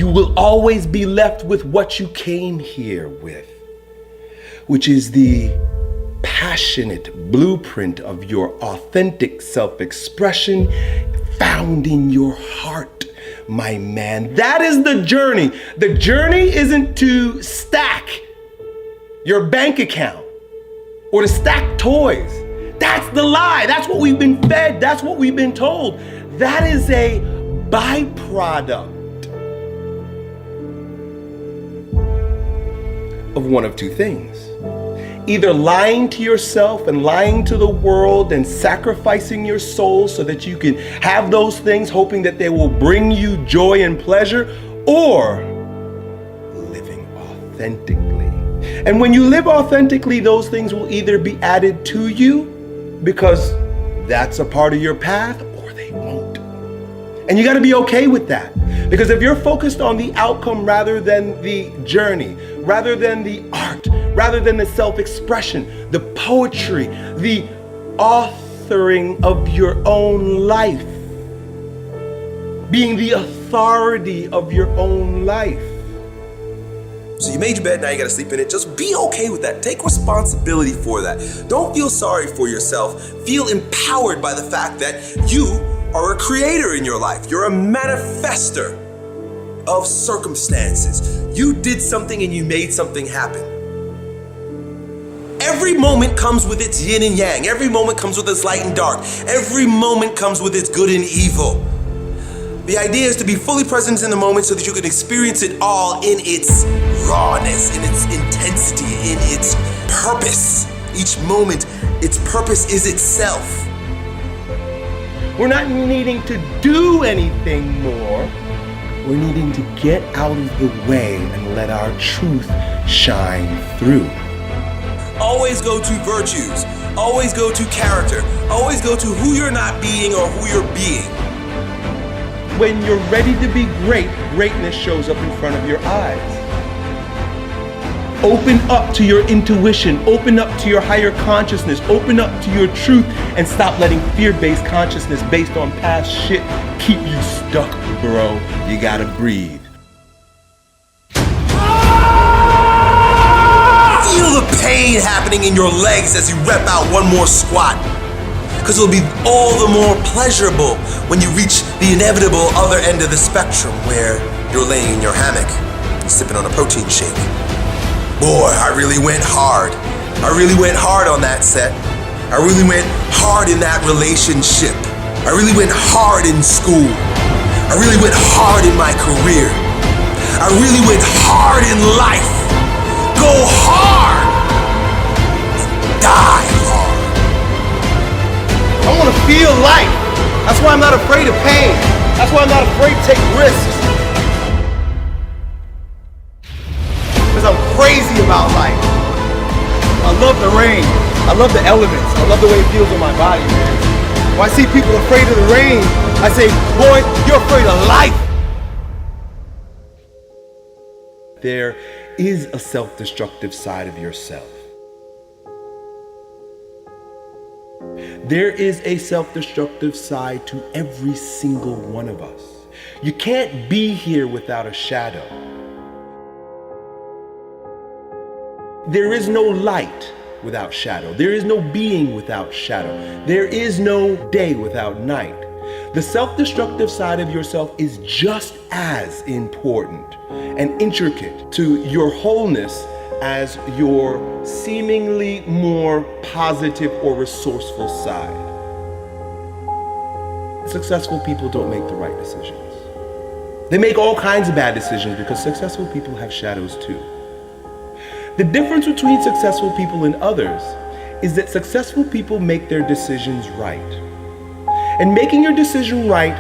you will always be left with what you came here with, which is the passionate blueprint of your authentic self-expression found in your heart, my man. That is the journey. The journey isn't to stack your bank account or to stack toys. That's the lie. That's what we've been fed. That's what we've been told. That is a byproduct of one of two things. Either lying to yourself and lying to the world and sacrificing your soul so that you can have those things, hoping that they will bring you joy and pleasure, or living authentically. And when you live authentically, those things will either be added to you because that's a part of your path, or they won't. And you got to be okay with that. Because if you're focused on the outcome rather than the journey, rather than the art, rather than the self-expression, the poetry, the authoring of your own life, being the authority of your own life. So you made your bed, now you gotta sleep in it. Just be okay with that. Take responsibility for that. Don't feel sorry for yourself. Feel empowered by the fact that you are a creator in your life. You're a manifester of circumstances. You did something and you made something happen. Every moment comes with its yin and yang. Every moment comes with its light and dark. Every moment comes with its good and evil. The idea is to be fully present in the moment so that you can experience it all in its rawness, in its intensity, in its purpose. Each moment, its purpose is itself. We're not needing to do anything more. We're needing to get out of the way and let our truth shine through. Always go to virtues. Always go to character. Always go to who you're not being or who you're being. When you're ready to be great, greatness shows up in front of your eyes. Open up to your intuition, open up to your higher consciousness, open up to your truth, and stop letting fear-based consciousness based on past shit keep you stuck, bro. You gotta breathe. Feel the pain happening in your legs as you rep out one more squat. Because it'll be all the more pleasurable when you reach the inevitable other end of the spectrum where you're laying in your hammock, sipping on a protein shake. Boy, I really went hard. I really went hard on that set. I really went hard in that relationship. I really went hard in school. I really went hard in my career. I really went hard in life. Go hard and die hard. I want to feel life. That's why I'm not afraid of pain. That's why I'm not afraid to take risks. Because I'm crazy about life. I love the rain. I love the elements. I love the way it feels on my body, man. When I see people afraid of the rain, I say, boy, you're afraid of life. There is a self-destructive side of yourself. There is a self-destructive side to every single one of us. You can't be here without a shadow. There is no light without shadow. There is no being without shadow. There is no day without night. The self-destructive side of yourself is just as important and intricate to your wholeness as your seemingly more positive or resourceful side. Successful people don't make the right decisions. They make all kinds of bad decisions because successful people have shadows too. The difference between successful people and others is that successful people make their decisions right. And making your decision right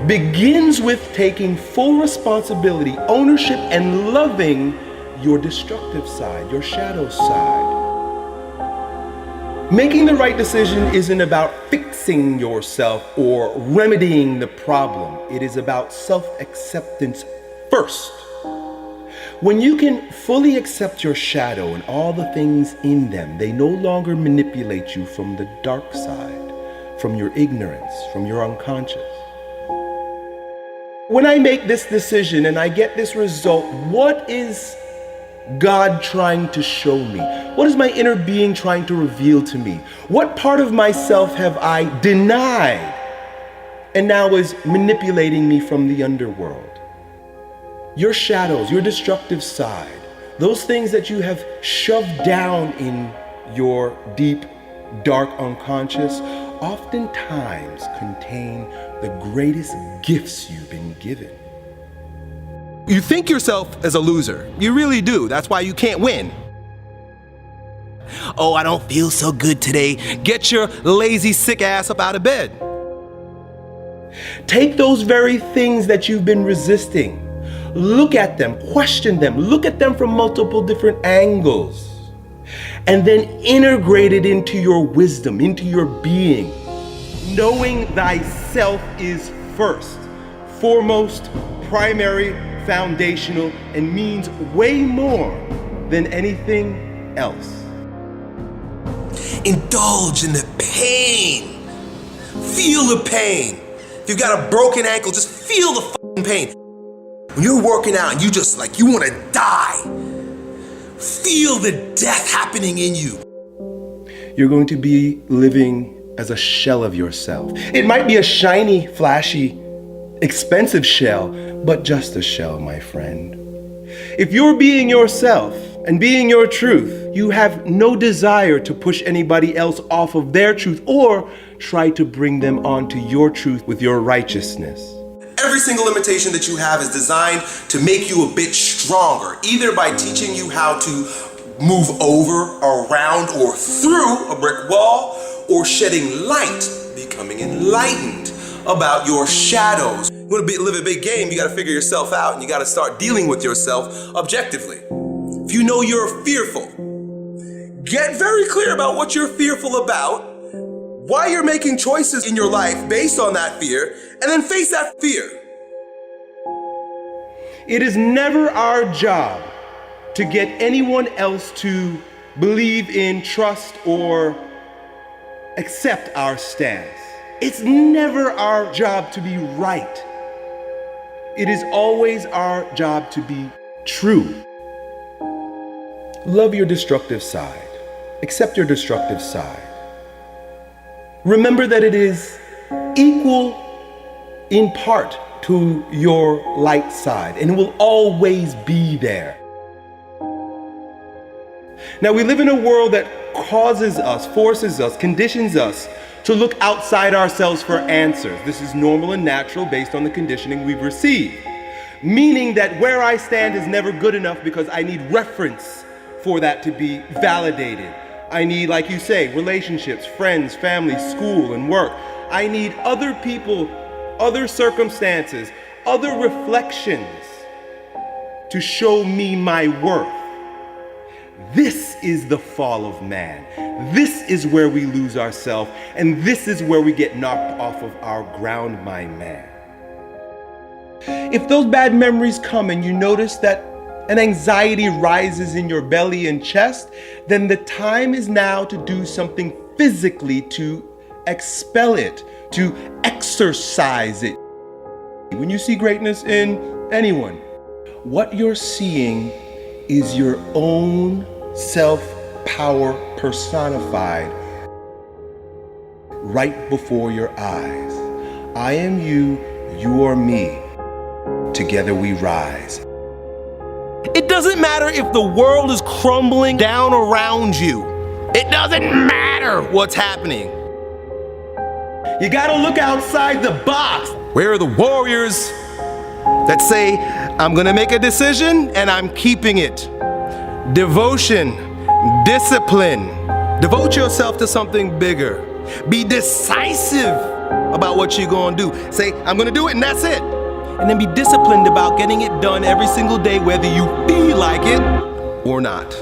begins with taking full responsibility, ownership, and loving your destructive side, your shadow side. Making the right decision isn't about fixing yourself or remedying the problem. It is about self-acceptance first. When you can fully accept your shadow and all the things in them, they no longer manipulate you from the dark side, from your ignorance, from your unconscious. When I make this decision and I get this result, what is God trying to show me? What is my inner being trying to reveal to me? What part of myself have I denied and now is manipulating me from the underworld? Your shadows, your destructive side, those things that you have shoved down in your deep, dark unconscious, oftentimes contain the greatest gifts you've been given. You think yourself as a loser. You really do. That's why you can't win. Oh, I don't feel so good today. Get your lazy, sick ass up out of bed. Take those very things that you've been resisting. Look at them, question them, look at them from multiple different angles, and then integrate it into your wisdom, into your being. Knowing thyself is first, foremost, primary, foundational, and means way more than anything else. Indulge in the pain. Feel the pain. If you've got a broken ankle, just feel the fucking pain. When you're working out and you just you want to die, feel the death happening in you. You're going to be living as a shell of yourself. It might be a shiny, flashy, expensive shell, but just a shell, my friend. If you're being yourself and being your truth, you have no desire to push anybody else off of their truth or try to bring them onto your truth with your righteousness. Every single limitation that you have is designed to make you a bit stronger, either by teaching you how to move over, around, or through a brick wall, or shedding light, becoming enlightened about your shadows. You want to live a big game, you got to figure yourself out, and you got to start dealing with yourself objectively. If you know you're fearful, get very clear about what you're fearful about, why you're making choices in your life based on that fear, and then face that fear. It is never our job to get anyone else to believe in, trust, or accept our stance. It's never our job to be right. It is always our job to be true. Love your destructive side. Accept your destructive side. Remember that it is equal in part to your light side, and it will always be there. Now, we live in a world that causes us, forces us, conditions us to look outside ourselves for answers. This is normal and natural based on the conditioning we've received. Meaning that where I stand is never good enough because I need reference for that to be validated. I need, like you say, relationships, friends, family, school, and work. I need other people, other circumstances, other reflections to show me my worth. This is the fall of man. This is where we lose ourselves, and this is where we get knocked off of our ground, my man. If those bad memories come and you notice that an anxiety rises in your belly and chest, then the time is now to do something physically to expel it, to exercise it. When you see greatness in anyone, what you're seeing is your own self-power personified right before your eyes. I am you, you are me. Together we rise. It doesn't matter if the world is crumbling down around you. It doesn't matter what's happening. You gotta look outside the box. Where are the warriors that say, I'm gonna make a decision and I'm keeping it? Devotion, discipline. Devote yourself to something bigger. Be decisive about what you're gonna do. Say, I'm gonna do it and that's it. And then be disciplined about getting it done every single day, whether you feel like it or not.